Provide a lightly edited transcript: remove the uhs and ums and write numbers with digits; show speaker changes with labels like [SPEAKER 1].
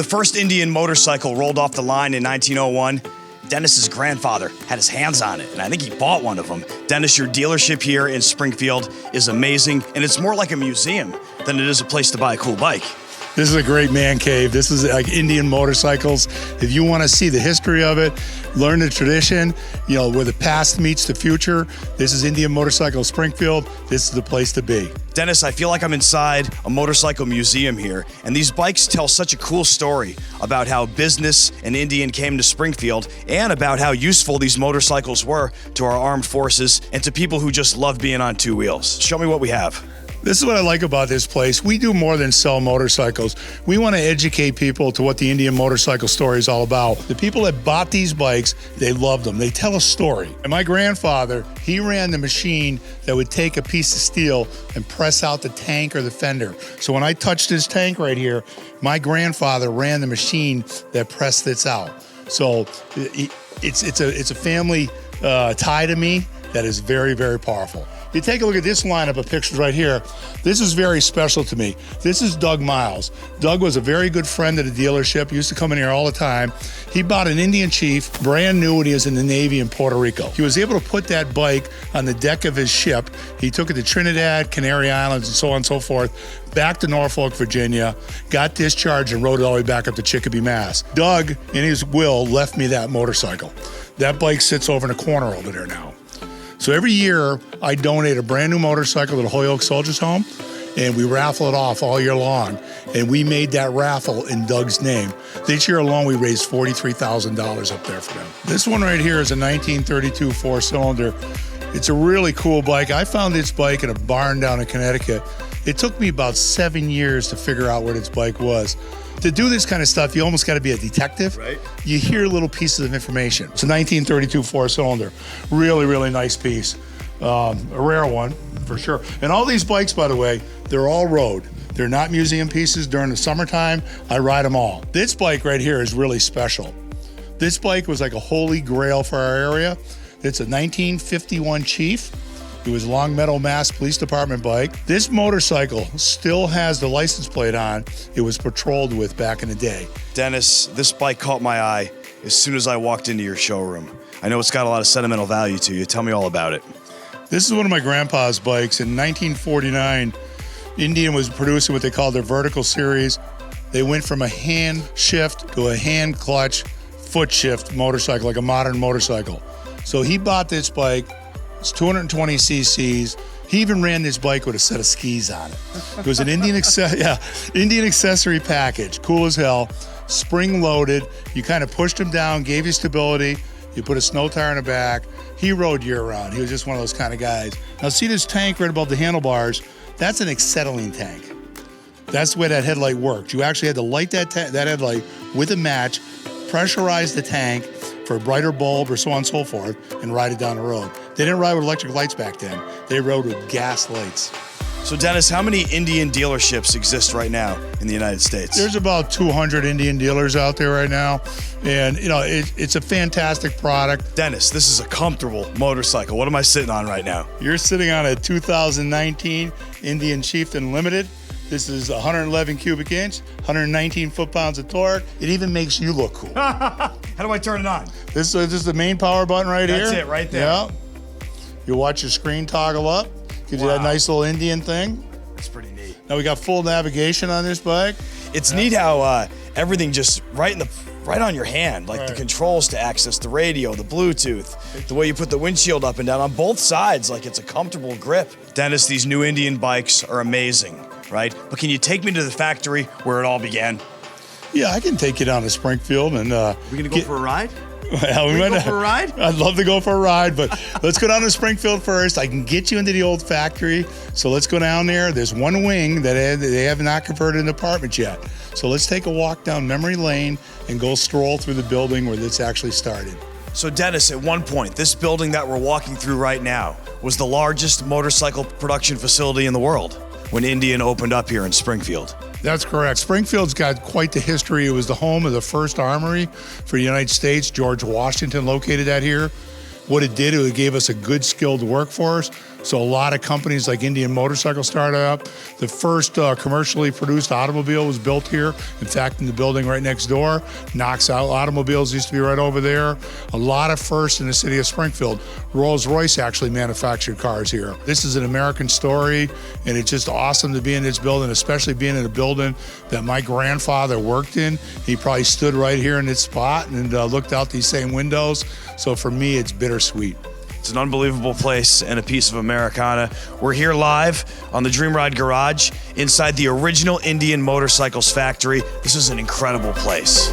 [SPEAKER 1] first Indian motorcycle rolled off the line in 1901, Dennis's grandfather had his hands on it, and I think he bought one of them. Dennis, your dealership here in Springfield is amazing, and it's more like a museum than it is a place to buy a cool bike.
[SPEAKER 2] This is a great man cave. This is like Indian motorcycles. If you want to see the history of it, learn the tradition, where the past meets the future, this is Indian Motorcycle Springfield. This is the place to be.
[SPEAKER 1] Dennis, I feel like I'm inside a motorcycle museum here, and these bikes tell such a cool story about how business and Indian came to Springfield and about how useful these motorcycles were to our armed forces and to people who just love being on two wheels. Show me what we have.
[SPEAKER 2] This is what I like about this place. We do more than sell motorcycles. We want to educate people to what the Indian motorcycle story is all about. The people that bought these bikes, they loved them. They tell a story. And my grandfather, he ran the machine that would take a piece of steel and press out the tank or the fender. So when I touched this tank right here, my grandfather ran the machine that pressed this out. So it's a family tie to me that is very, very powerful. You take a look at this lineup of pictures right here. This is very special to me. This is Doug Miles. Doug was a very good friend at the dealership. He used to come in here all the time. He bought an Indian Chief, brand new when he was in the Navy in Puerto Rico. He was able to put that bike on the deck of his ship. He took it to Trinidad, Canary Islands, and so on and so forth, back to Norfolk, Virginia, got discharged and rode it all the way back up to Chicopee, Mass. Doug, in his will, left me that motorcycle. That bike sits over in a corner over there now. So every year, I donate a brand new motorcycle to the Holyoke Soldiers Home, and we raffle it off all year long. And we made that raffle in Doug's name. This year alone, we raised $43,000 up there for them. This one right here is a 1932 four-cylinder. It's a really cool bike. I found this bike in a barn down in Connecticut. It took me about 7 years to figure out where this bike was. To do this kind of stuff, you almost got to be a detective.
[SPEAKER 1] Right.
[SPEAKER 2] You hear little pieces of information. It's a 1932 four-cylinder. Really, really nice piece. A rare one, for sure. And all these bikes, by the way, they're all road. They're not museum pieces. During the summertime, I ride them all. This bike right here is really special. This bike was like a holy grail for our area. It's a 1951 Chief. It was Long Meadow, Mass Police Department bike. This motorcycle still has the license plate on it was patrolled with back in the day.
[SPEAKER 1] Dennis, this bike caught my eye as soon as I walked into your showroom. I know it's got a lot of sentimental value to you. Tell me all about it.
[SPEAKER 2] This is one of my grandpa's bikes. In 1949, Indian was producing what they called their vertical series. They went from a hand shift to a hand clutch foot shift motorcycle, like a modern motorcycle. So he bought this bike. It's 220 cc's. He even ran this bike with a set of skis on it. It was an Indian accessory package, cool as hell, spring loaded. You kind of pushed him down, gave you stability. You put a snow tire in the back. He rode year round. He was just one of those kind of guys. Now see this tank right above the handlebars? That's an acetylene tank. That's the way that headlight worked. You actually had to light that headlight with a match, pressurize the tank for a brighter bulb or so on and so forth, and ride it down the road. They didn't ride with electric lights back then. They rode with gas lights.
[SPEAKER 1] So Dennis, how many Indian dealerships exist right now in the United States?
[SPEAKER 2] There's about 200 Indian dealers out there right now. And it's a fantastic product.
[SPEAKER 1] Dennis, this is a comfortable motorcycle. What am I sitting on right now?
[SPEAKER 2] You're sitting on a 2019 Indian Chieftain Limited. This is 111 cubic inch, 119 foot-pounds of torque. It even makes you look cool.
[SPEAKER 1] How do I turn it on?
[SPEAKER 2] This is the main power button right here.
[SPEAKER 1] That's it, right there.
[SPEAKER 2] Yeah. You watch your screen toggle up. Gives you that nice little Indian thing.
[SPEAKER 1] That's pretty neat.
[SPEAKER 2] Now we got full navigation on this bike.
[SPEAKER 1] It's neat how everything just right on your hand, like the controls to access the radio, the Bluetooth, the way you put the windshield up and down on both sides, like it's a comfortable grip. Dennis, these new Indian bikes are amazing, right? But can you take me to the factory where it all began?
[SPEAKER 2] Yeah, I can take you down to Springfield and
[SPEAKER 1] We gonna go for a ride?
[SPEAKER 2] Well,
[SPEAKER 1] we go for a ride?
[SPEAKER 2] I'd love to go for a ride, but let's go down to Springfield first. I can get you into the old factory, so let's go down there. There's one wing that they have not converted into apartments yet. So let's take a walk down memory lane and go stroll through the building where this actually started.
[SPEAKER 1] So Dennis, at one point, this building that we're walking through right now was the largest motorcycle production facility in the world when Indian opened up here in Springfield.
[SPEAKER 2] That's correct. Springfield's got quite the history. It was the home of the first armory for the United States. George Washington located that here. What it did, it gave us a good skilled workforce. So a lot of companies like Indian Motorcycle started up. The first commercially produced automobile was built here. In fact, in the building right next door. Knox Automobiles used to be right over there. A lot of firsts in the city of Springfield. Rolls-Royce actually manufactured cars here. This is an American story, and it's just awesome to be in this building, especially being in a building that my grandfather worked in. He probably stood right here in this spot and looked out these same windows. So for me, it's bittersweet.
[SPEAKER 1] It's an unbelievable place and a piece of Americana. We're here live on the Dream Ride Garage inside the original Indian Motorcycles factory. This is an incredible place.